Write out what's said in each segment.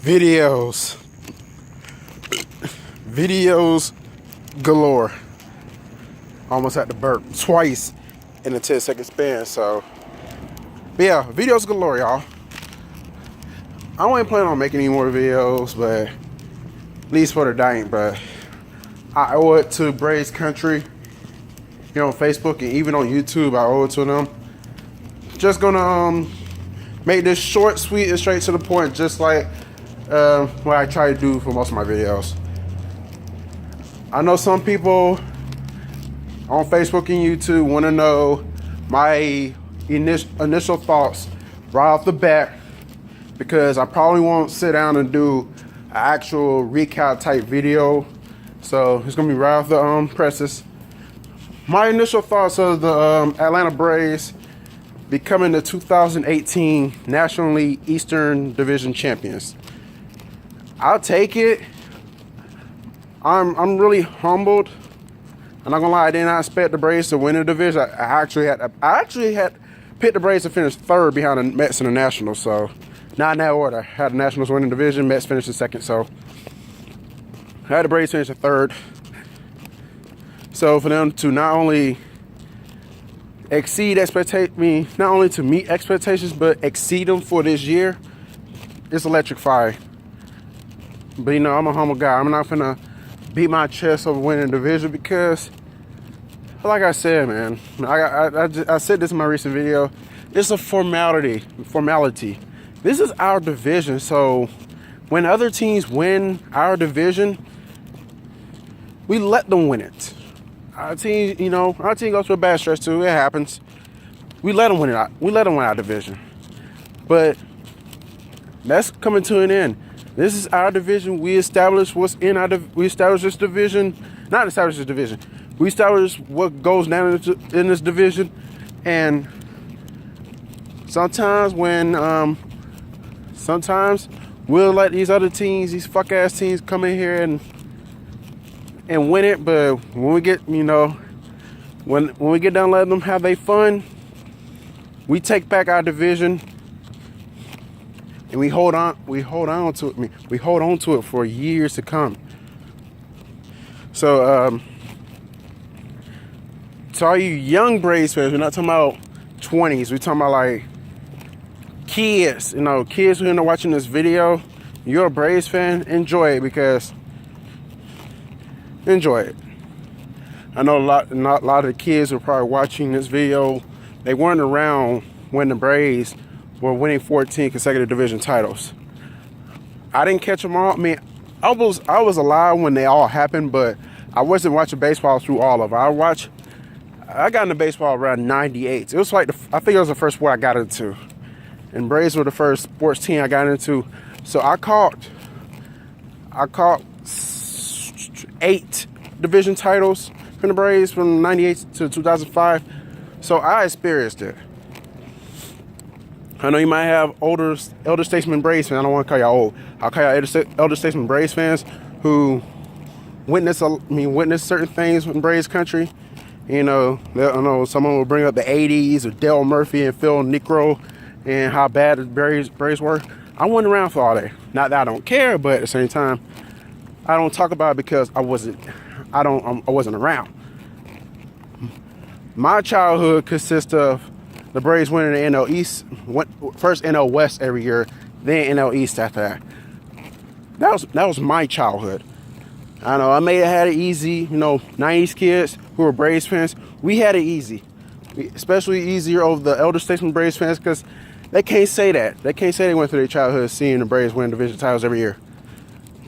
Videos. Videos galore. Almost had to burp twice in a 10-second span, so. But yeah, videos galore, y'all. I wasn't planning on making any more videos, but at least for the diet, but I owe it to Braves Country here on Facebook and even on YouTube. I owe it to them. Just gonna make this short, sweet, and straight to the point, just like what I try to do for most of my videos. I know some people on Facebook and YouTube want to know my initial thoughts right off the bat, because I probably won't sit down and do an actual recap type video. So it's gonna be right off the presses. My initial thoughts of the Atlanta Braves becoming the 2018 National League Eastern Division champions. I'll take it. I'm really humbled. I'm not gonna lie, I did not expect the Braves to win the division. I actually had picked the Braves to finish third behind the Mets and the Nationals. So not in that order. I had the Nationals winning the division, Mets finished in second. So I had the Braves finish in third. So for them to not only exceed expectations, not only to meet expectations, but exceed them for this year, it's electrifying. But you know, I'm a humble guy. I'm not gonna beat my chest over winning the division because, like I said, man, I said this in my recent video. It's a formality. This is our division, so when other teams win our division, we let them win it. Our team goes through a bad stretch too. It happens. We let them win it. We let them win our division, but that's coming to an end. This is our division. We established what's in our. We established this division. Not established this division. We established what goes down in this division, and sometimes we'll let these other teams, these fuck ass teams, come in here and win it. But when we get, when we get done letting them have their fun, we take back our division. And we hold on to it for years to come. So, to all you young Braves fans, we're not talking about 20s. We're talking about like kids. Kids who are watching this video. You're a Braves fan, enjoy it, because enjoy it. I know a lot of the kids who are probably watching this video, they weren't around when the Braves were winning 14 consecutive division titles. I didn't catch them all. I mean, I was alive when they all happened, but I wasn't watching baseball through all of it. I got into baseball around 98. It was like, I think it was the first sport I got into. And Braves were the first sports team I got into. So I caught 8 division titles from the Braves from 98 to 2005. So I experienced it. I know you might have elder statesman Braves fans. I don't want to call y'all old. I'll call y'all elder statesman Braves fans who witness certain things in Braves country. I know someone will bring up the 80s or Dale Murphy and Phil Necro and how bad the Braves were. I wasn't around for all that. Not that I don't care, but at the same time, I don't talk about it because I wasn't around. My childhood consists of the Braves winning the NL East, first NL West every year, then NL East after that. That was my childhood. I know I may have had it easy. 90s kids who were Braves fans, we had it easy. Especially easier over the elder statesman Braves fans, because they can't say that. They can't say they went through their childhood seeing the Braves win division titles every year.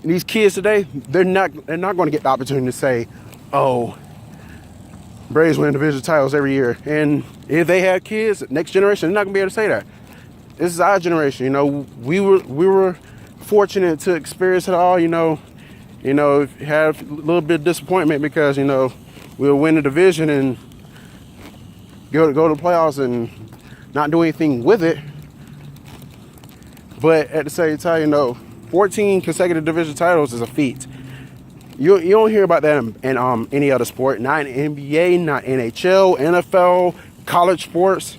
And these kids today, they're not going to get the opportunity to say, "Oh, Braves win division titles every year." And if they had kids, next generation, they're not gonna be able to say that. This is our generation. We were fortunate to experience it all. Have a little bit of disappointment because we'll win the division and go to the playoffs and not do anything with it. But at the same time, 14 consecutive division titles is a feat. You don't hear about that in any other sport. Not in NBA, not NHL, NFL, college sports.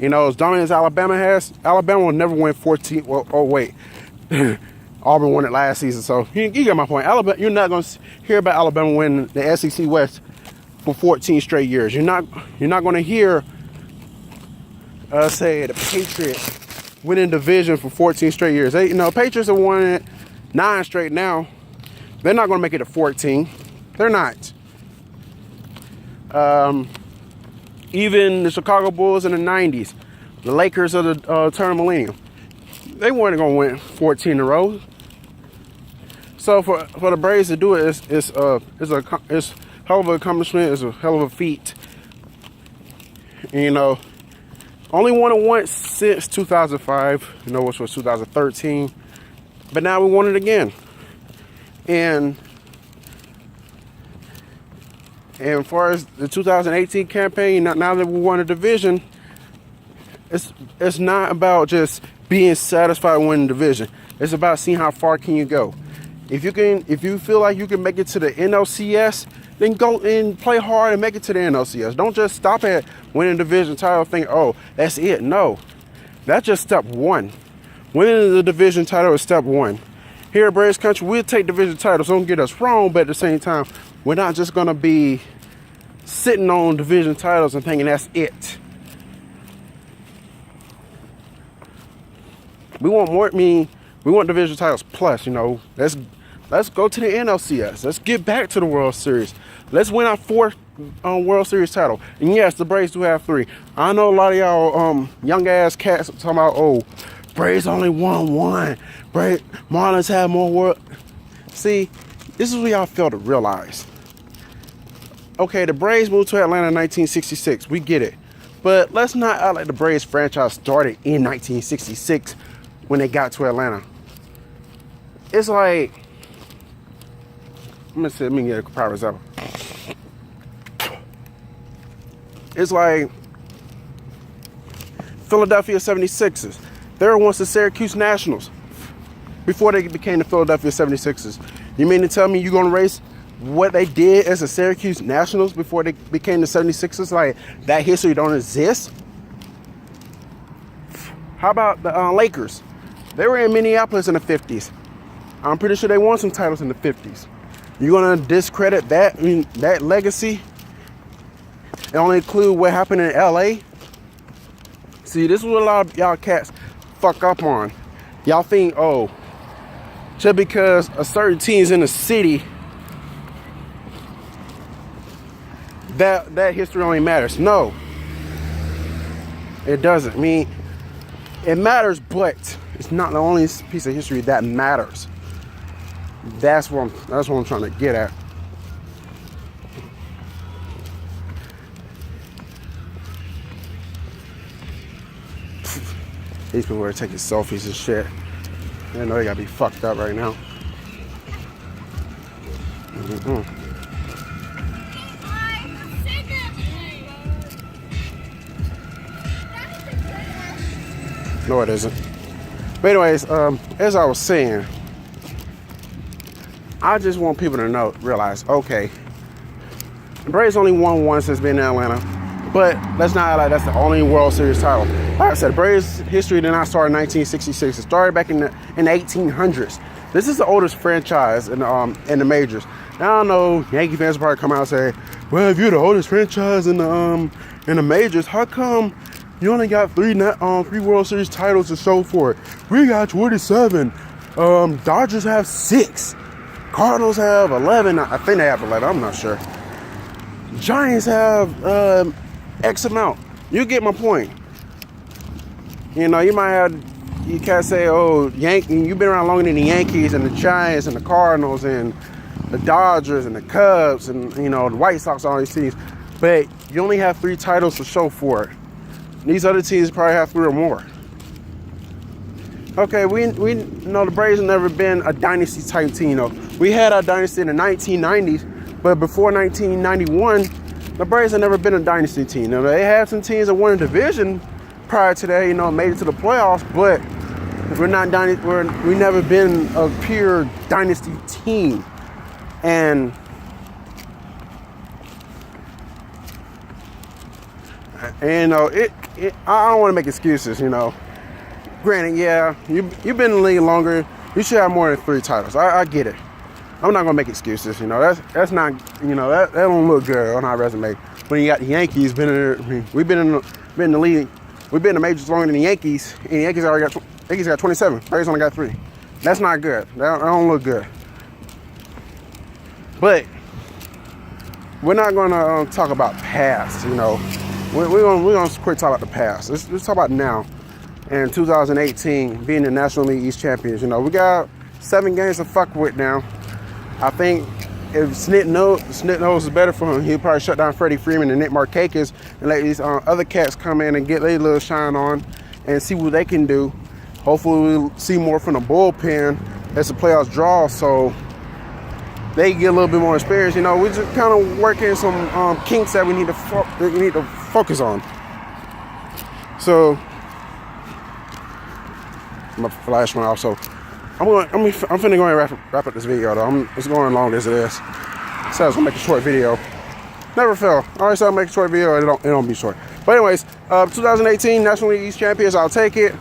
As dominant as Alabama has, Alabama will never win 14. Oh wait, Auburn won it last season, so you get my point. Alabama, you're not going to hear about Alabama winning the SEC West for 14 straight years. You're not going to hear say the Patriots winning division for 14 straight years. Patriots have won it 9 straight now. They're not going to make it to 14. They're not. Even the Chicago Bulls in the 90s, the Lakers of the turn of millennium, they weren't going to win 14 in a row. So for the Braves to do it, it's hell of an accomplishment. It's a hell of a feat. Only won it once since 2005, which was 2013. But now we won it again. And as far as the 2018 campaign, now that we won a division, it's not about just being satisfied winning the division. It's about seeing how far can you go. If you feel like you can make it to the NLCS, then go and play hard and make it to the NLCS. Don't just stop at winning division title and think, oh, that's it. No, that's just step one. Winning the division title is step one. Here at Braves Country, we'll take division titles. Don't get us wrong, but at the same time, we're not just going to be sitting on division titles and thinking that's it. We want more. We want division titles plus. Let's go to the NLCS. Let's get back to the World Series. Let's win our 4th World Series title. And yes, the Braves do have 3. I know a lot of y'all young ass cats talking about, oh, Braves only won 1. Marlins have more world. See, this is what y'all fail to realize. Okay, the Braves moved to Atlanta in 1966. We get it. But let's not act like the Braves franchise started in 1966 when they got to Atlanta. It's like, let me get a proper example. It's like Philadelphia 76ers. They were once the Syracuse Nationals before they became the Philadelphia 76ers. You mean to tell me you're going to erase what they did as the Syracuse Nationals before they became the 76ers? Like, that history don't exist? How about the Lakers? They were in Minneapolis in the 50s. I'm pretty sure they won some titles in the 50s. You're going to discredit that legacy and only include what happened in LA? See, this is what a lot of y'all cats fuck up on. Y'all think, oh, just because a certain team's in the city, that history only matters. No, it doesn't. It matters, but it's not the only piece of history that matters. That's what I'm trying to get at. These people are taking selfies and shit. I know they gotta be fucked up right now. No, it isn't. But anyways, as I was saying, I just want people to realize, okay, the Braves only won once since being in Atlanta, but let's not act like that's the only World Series title. Like I said, Braves history did not start in 1966. It started back in the 1800s. This is the oldest franchise in the majors. Now I know Yankee fans will probably come out and say, well, if you're the oldest franchise in the majors, how come you only got 3 World Series titles to show for it? We got 27. Dodgers have 6. Cardinals have 11. I think they have 11. I'm not sure. Giants have X amount. You get my point. You can't say, oh, you've been around longer than the Yankees and the Giants and the Cardinals and the Dodgers and the Cubs and, the White Sox, all these teams. But you only have 3 titles to show for it. These other teams probably have 3 or more. Okay, we know the Braves have never been a dynasty type team. We had our dynasty in the 1990s, but before 1991, the Braves have never been a dynasty team. Now, they had some teams that won a division prior to that, made it to the playoffs, but we've never been a pure dynasty team. And I don't want to make excuses, Granted, yeah, you've been in the league longer. You've You should have more than 3 titles. I get it. I'm not gonna make excuses. You know, that's not. You know, that don't look good on our resume. When you got the Yankees, we've been in the league. We've been in the majors longer than the Yankees, and the Yankees got 27. Braves only got 3. That's not good. That don't look good. But we're not gonna talk about past. You know, we're gonna quit talking about the past. Let's talk about now. And 2018 being the National League East champions. You know, we got 7 games to fuck with now. I think if Snit knows is better for him, he'll probably shut down Freddie Freeman and Nick Markakis and let these other cats come in and get their little shine on and see what they can do. Hopefully we'll see more from the bullpen as the playoffs draw, so they get a little bit more experience. You know, we're just kind of working some kinks that we need to focus on. So my flash went off. So I'm finna go and wrap up this video though. It's going long as it is. So I was gonna make a short video. Never fail. I always say I'll make a short video. It don't be short. But anyways, 2018 National League East champions. I'll take it.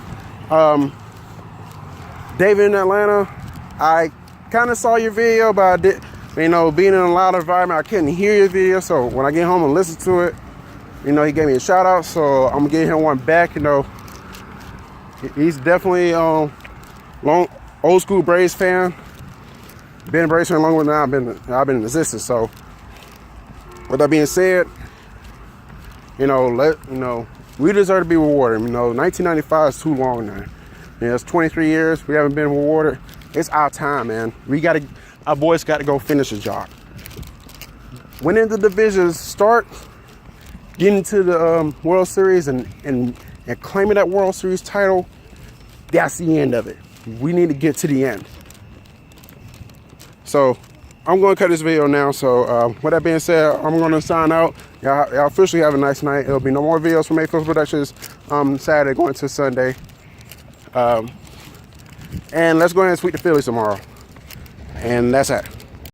David in Atlanta. I kind of saw your video, but I did. You know, being in a loud environment, I couldn't hear your video. So when I get home and listen to it, you know, he gave me a shout out. So I'm gonna give him one back. You know, he's definitely old school Braves fan. Been a Braves fan longer than I've been in existence. So with that being said, you know, we deserve to be rewarded. You know, 1995 is too long now. Yeah, it's 23 years. We haven't been rewarded. It's our time, man. Our boys got to go finish the job. Winning the divisions, start getting to the World Series and claiming that World Series title. That's the end of it. We need to get to the end. So I'm going to cut this video now. So with that being said, I'm going to sign out. Y'all officially have a nice night. There'll be no more videos from A-Fizzle Productions Saturday going to Sunday. And let's go ahead and sweep the Phillies tomorrow. And that's that.